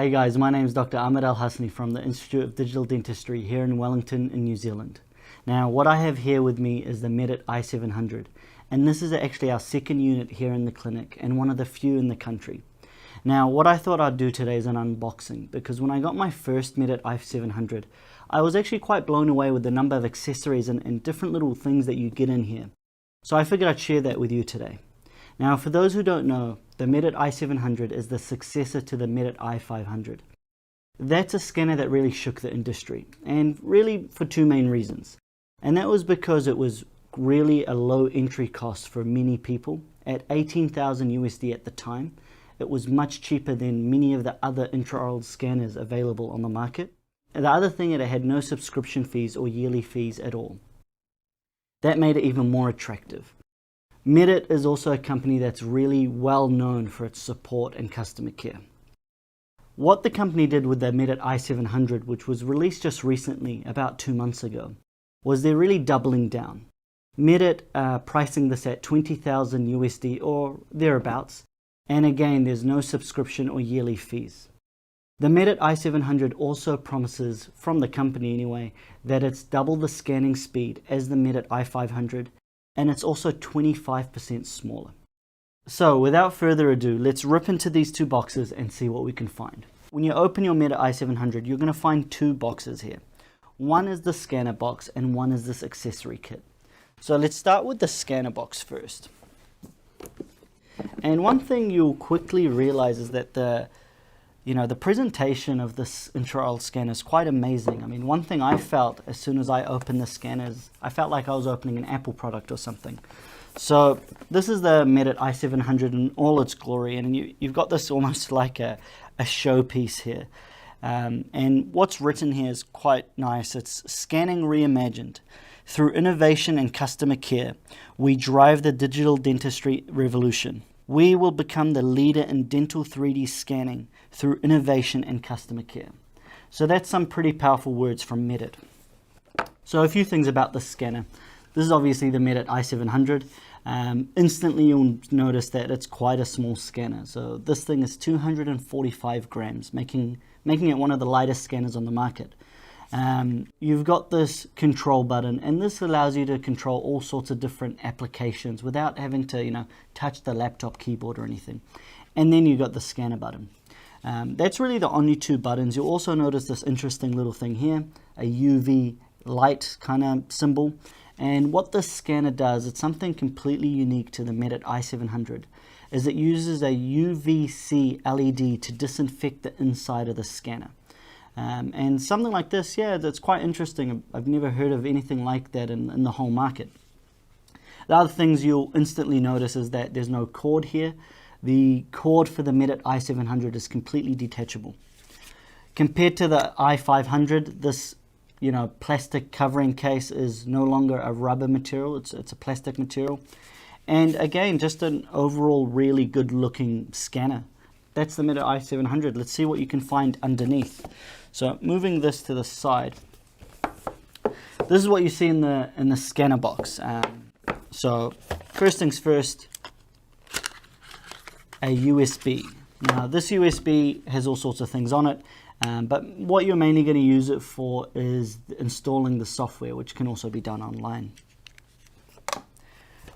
Hey guys, my name is Dr. Ahmed Al-Hasni from the Institute of Digital Dentistry here in Wellington in New Zealand. Now what I have here with me is the Medit i700, and this is actually our second unit here in the clinic and one of the few in the country. Now what I thought I'd do today is an unboxing, because when I got my first Medit i700 I was actually quite blown away with the number of accessories and different little things that you get in here. So I figured I'd share that with you today. Now for those who don't know, the Medit i700 is the successor to the Medit i500. That's a scanner that really shook the industry, and really for two main reasons. And that was because it was really a low entry cost for many people. At 18,000 USD at the time, it was much cheaper than many of the other intraoral scanners available on the market. And the other thing, it had no subscription fees or yearly fees at all. That made it even more attractive. Medit is also a company that's really well known for its support and customer care. What the company did with the Medit i700, which was released just recently, about 2 months ago, was they're really doubling down. Medit pricing this at 20,000 USD or thereabouts, and again there's no subscription or yearly fees. The Medit i700 also promises, from the company anyway, that it's double the scanning speed as the Medit i500, and it's also 25% smaller. So without further ado, let's rip into these two boxes and see what we can find. When you open your Medit i700, you're going to find two boxes here. One is the scanner box and one is this accessory kit. So let's start with the scanner box first. And one thing you'll quickly realize is that the presentation of this intraoral scanner is quite amazing. I mean, one thing I felt as soon as I opened the scanners, I felt like I was opening an Apple product or something. So this is the Medit i700 in all its glory, and you've got this almost like a showpiece here. And what's written here is quite nice. It's scanning reimagined. Through innovation and customer care, we drive the digital dentistry revolution. We will become the leader in dental 3D scanning through innovation and customer care. So that's some pretty powerful words from Medit. So a few things about this scanner. This is obviously the Medit i700. Instantly you'll notice that it's quite a small scanner. So this thing is 245 grams, making it one of the lightest scanners on the market. You've got this control button, and this allows you to control all sorts of different applications without having to, touch the laptop keyboard or anything. And then you've got the scanner button. That's really the only two buttons. You'll also notice this interesting little thing here, a UV light kind of symbol. And what this scanner does, it's something completely unique to the Medit i700, is it uses a UVC LED to disinfect the inside of the scanner. And something like this, yeah, that's quite interesting. I've never heard of anything like that in the whole market. The other things you'll instantly notice is that there's no cord here. The cord for the Medit i700 is completely detachable. Compared to the i500, this plastic covering case is no longer a rubber material, it's a plastic material. And again, just an overall really good looking scanner. That's the Medit i700. Let's see what you can find underneath. So moving this to the side, this is what you see in the scanner box. So first things first, a USB. Now this USB has all sorts of things on it, but what you're mainly going to use it for is installing the software, which can also be done online.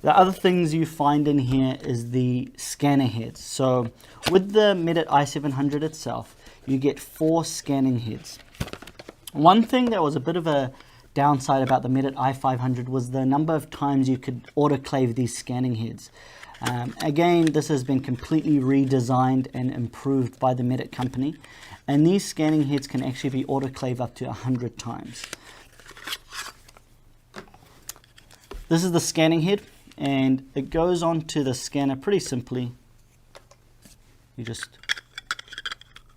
The other things you find in here is the scanner heads. So with the Medit i700 itself, you get 4 scanning heads. One thing that was a bit of a downside about the Medit i500 was the number of times you could autoclave these scanning heads. Again, this has been completely redesigned and improved by the Medit company, and these scanning heads can actually be autoclaved up to 100 times. This is the scanning head, and it goes onto the scanner pretty simply. You just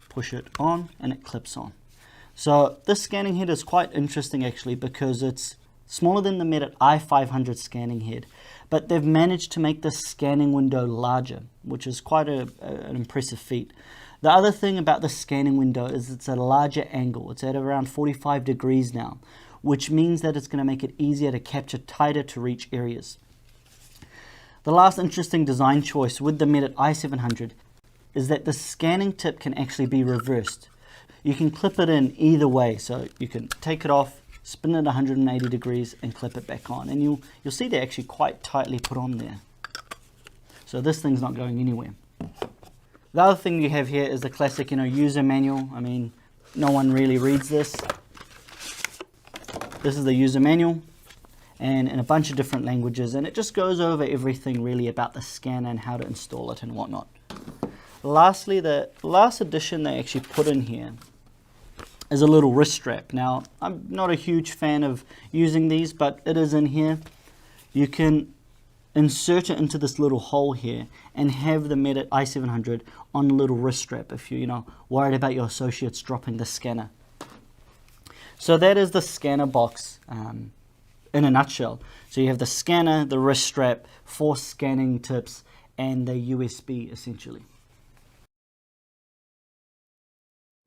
push it on and it clips on. So this scanning head is quite interesting actually, because it's smaller than the Medit i500 scanning head, but they've managed to make the scanning window larger, which is quite an impressive feat. The other thing about the scanning window is it's at a larger angle. It's at around 45 degrees now, which means that it's going to make it easier to capture tighter to reach areas. The last interesting design choice with the Medit i700 is that the scanning tip can actually be reversed. You can clip it in either way, so you can take it off, spin it 180 degrees and clip it back on, and you'll see they're actually quite tightly put on there. So this thing's not going anywhere. The other thing you have here is the classic, user manual. I mean, no one really reads this. This is the user manual, and in a bunch of different languages, and it just goes over everything really about the scanner and how to install it and whatnot. Lastly, the last addition they actually put in here is a little wrist strap. Now, I'm not a huge fan of using these, but it is in here. You can insert it into this little hole here and have the Medit i700 on a little wrist strap if you're worried about your associates dropping the scanner. So that is the scanner box in a nutshell. So you have the scanner, the wrist strap, 4 scanning tips, and the USB essentially.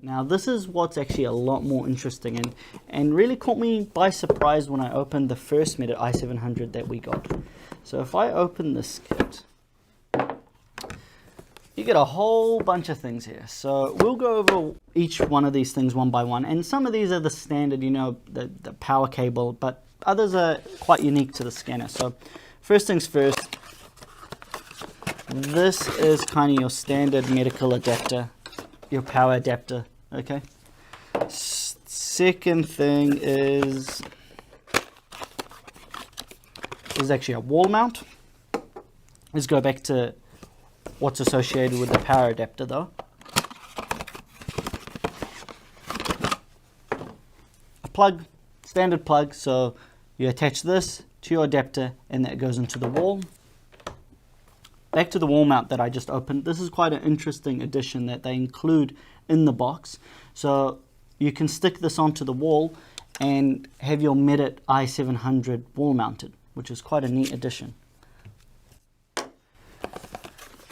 Now this is what's actually a lot more interesting and really caught me by surprise when I opened the first Medit i700 that we got. So if I open this kit, you get a whole bunch of things here. So we'll go over each one of these things one by one, and some of these are the standard, the power cable, but others are quite unique to the scanner. So first things first, this is kind of your standard medical adapter, your power adapter. Okay. Second thing is actually a wall mount. Let's go back to what's associated with the power adapter though. A plug, standard plug, so you attach this to your adapter and that goes into the wall. Back to the wall mount that I just opened. This is quite an interesting addition that they include in the box. So you can stick this onto the wall and have your Medit i700 wall mounted, which is quite a neat addition.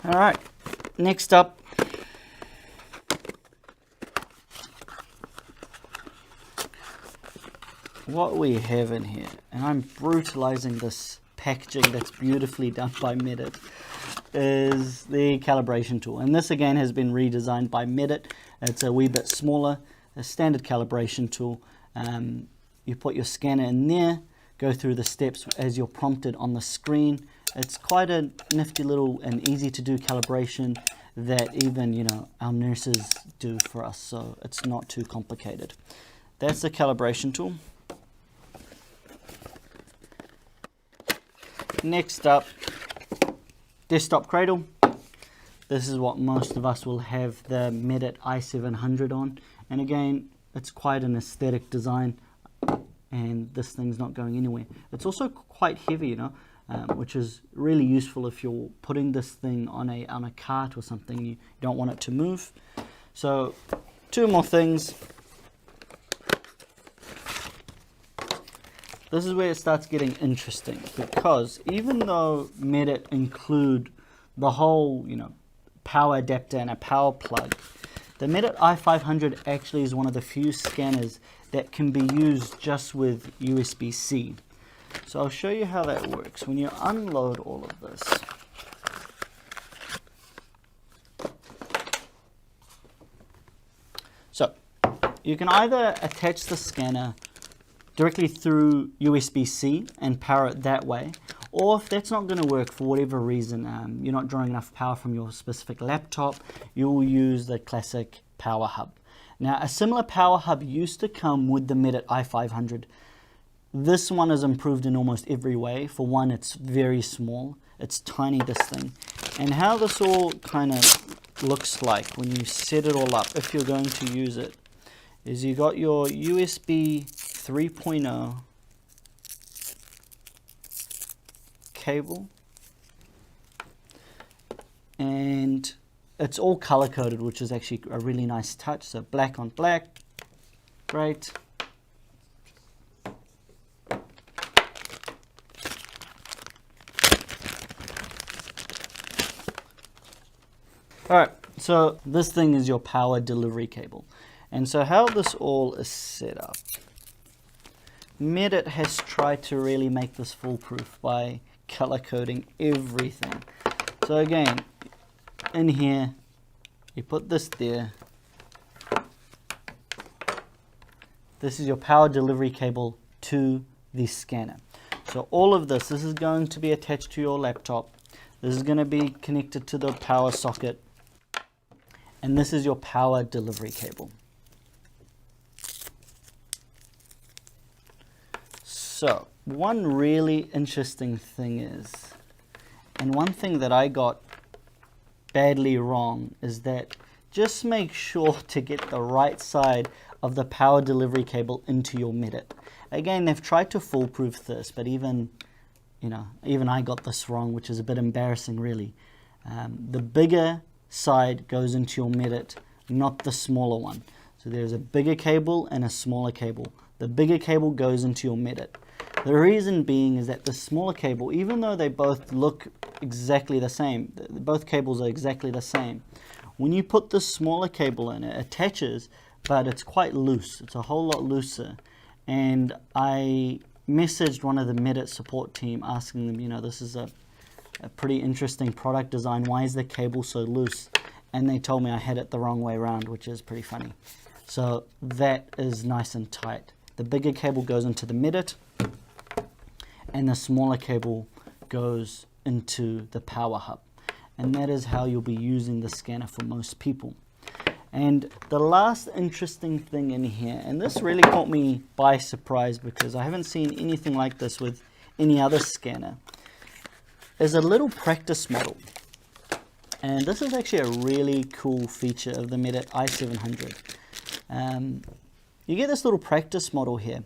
Alright, next up, what we have in here, and I'm brutalizing this packaging that's beautifully done by Medit, is the calibration tool. And this again has been redesigned by Medit. It's a wee bit smaller, a standard calibration tool. You put your scanner in there, go through the steps as you're prompted on the screen. It's quite a nifty little and easy to do calibration that even our nurses do for us, so it's not too complicated. That's the calibration tool. Next up, desktop cradle. This is what most of us will have the Medit i700 on, and again it's quite an aesthetic design, and this thing's not going anywhere. It's also quite heavy, which is really useful if you're putting this thing on a cart or something. You don't want it to move. So 2 more things. This is where it starts getting interesting, because even though Medit include the whole, power adapter and a power plug, the Medit i500 actually is one of the few scanners that can be used just with USB-C. So I'll show you how that works. When you unload all of this, so you can either attach the scanner directly through USB-C and power it that way, or if that's not going to work for whatever reason, you're not drawing enough power from your specific laptop, you will use the classic power hub. Now, a similar power hub used to come with the Medit i500. This one is improved in almost every way. For one, it's very small. It's tiny, this thing. And how this all kind of looks like when you set it all up, if you're going to use it, is you got your USB 3.0 cable, and it's all color coded, which is actually a really nice touch. So black on black, great. Alright, so this thing is your power delivery cable. And so how this all is set up, Medit has tried to really make this foolproof by color coding everything. So again, in here You put this there. This is your power delivery cable to the scanner. So all of this is going to be attached to your laptop. This is going to be connected to the power socket. And this is your power delivery cable. So one really interesting thing is, and one thing that I got badly wrong, is that just make sure to get the right side of the power delivery cable into your Medit. Again, they've tried to foolproof this, but even I got this wrong, which is a bit embarrassing really. The bigger side goes into your Medit, not the smaller one. So there's a bigger cable and a smaller cable. The bigger cable goes into your Medit. The reason being is that the smaller cable, even though they both look exactly the same, both cables are exactly the same, when you put the smaller cable in, it attaches, but it's quite loose. It's a whole lot looser. And I messaged one of the Medit support team asking them, this is a pretty interesting product design. Why is the cable so loose? And they told me I had it the wrong way around, which is pretty funny. So that is nice and tight. The bigger cable goes into the Medit, and the smaller cable goes into the power hub. And that is how you'll be using the scanner for most people. And the last interesting thing in here, and this really caught me by surprise because I haven't seen anything like this with any other scanner, is a little practice model. And this is actually a really cool feature of the Medit i700. You get this little practice model here,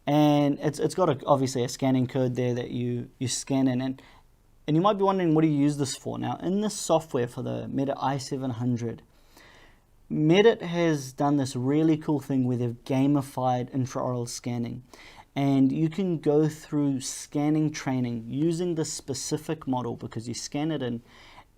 and it's got obviously a scanning code there that you scan in, and you might be wondering, what do you use this for? Now, in this software for the Medit i700, Medit has done this really cool thing where they've gamified intraoral scanning, and you can go through scanning training using this specific model because you scan it in,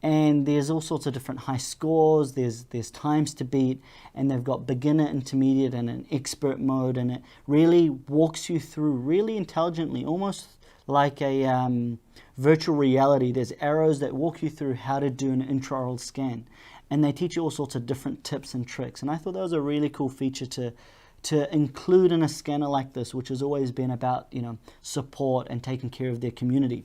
and there's all sorts of different high scores, there's times to beat, and they've got beginner, intermediate, and an expert mode, and it really walks you through really intelligently, almost like a virtual reality. There's arrows that walk you through how to do an intraoral scan, and they teach you all sorts of different tips and tricks. And I thought that was a really cool feature to include in a scanner like this, which has always been about support and taking care of their community.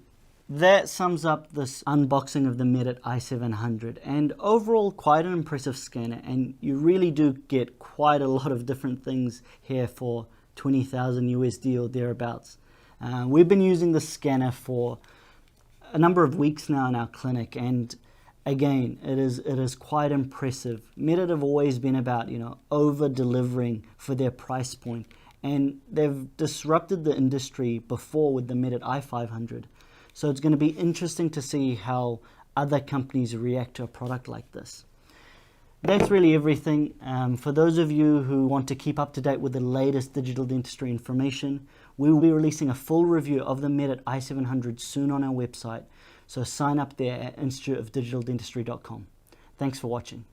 That sums up this unboxing of the Medit i700, and overall quite an impressive scanner, and you really do get quite a lot of different things here for 20,000 USD or thereabouts. We've been using this scanner for a number of weeks now in our clinic, and again, it is quite impressive. Medit have always been about over delivering for their price point, and they've disrupted the industry before with the Medit i500. So it's going to be interesting to see how other companies react to a product like this. That's really everything. For those of you who want to keep up to date with the latest digital dentistry information, we will be releasing a full review of the Medit i700 soon on our website. So sign up there at instituteofdigitaldentistry.com. Thanks for watching.